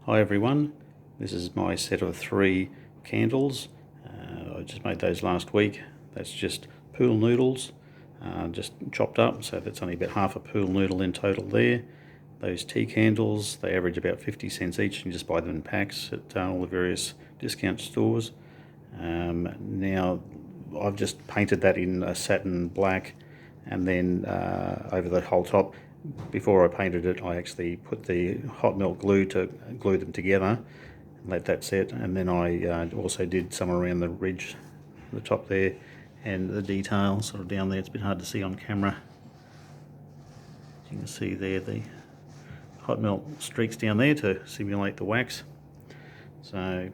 Hi everyone, this is my set of 3 candles. I just made those last week. That's just pool noodles, just chopped up, so that's only about half a pool noodle in total there. Those tea candles, they average about 50 cents each. You just buy them in packs at all the various discount stores. Now I've just painted that in a satin black, and then over the whole top. Before I painted it, I actually put the hot melt glue to glue them together and let that set, and then I also did some around the ridge, the top there, and the detail sort of down there. It's a bit hard to see on camera. As you can see there, the hot melt streaks down there to simulate the wax. So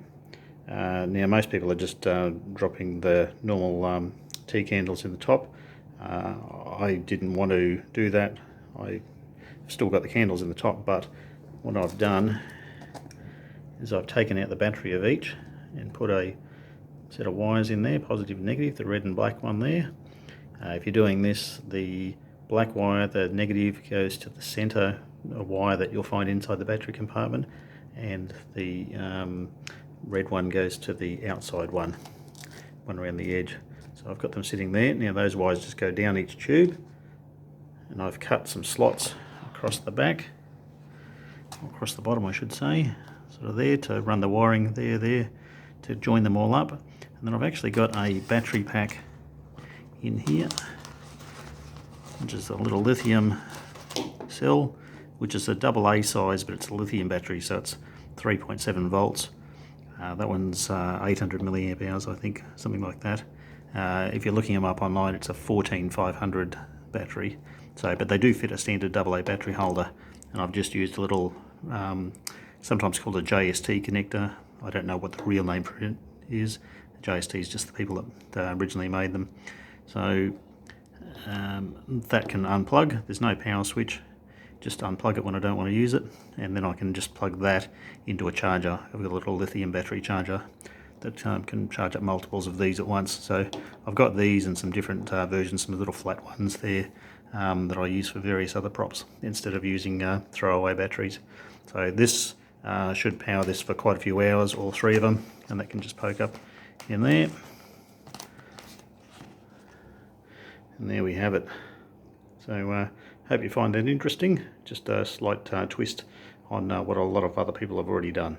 now most people are just dropping the normal tea candles in the top. I didn't want to do that. I've still got the candles in the top, but what I've done is I've taken out the battery of each and put a set of wires in there, positive and negative, the red and black one there. If you're doing this, the black wire, the negative, goes to the center wire that you'll find inside the battery compartment, and the red one goes to the outside one around the edge. So I've got them sitting there. Now those wires just go down each tube, and I've cut some slots across the back, across the bottom I should say, sort of there to run the wiring there to join them all up. And then I've actually got a battery pack in here, which is a little lithium cell, which is a AA size, but it's a lithium battery, so it's 3.7 volts. That one's 800 milliamp hours, I think, something like that. If you're looking them up online, it's a 14500 battery. So, but they do fit a standard AA battery holder, and I've just used a little, sometimes called a JST connector. I don't know what the real name for it is. JST is just the people that originally made them. So that can unplug. There's no power switch. Just unplug it when I don't want to use it, and then I can just plug that into a charger. I've got a little lithium battery charger that can charge up multiples of these at once. So I've got these and some different versions, some little flat ones there that I use for various other props instead of using throwaway batteries. So this should power this for quite a few hours, all 3 of them, and that can just poke up in there. And there we have it. So hope you find that interesting. Just a slight twist on what a lot of other people have already done.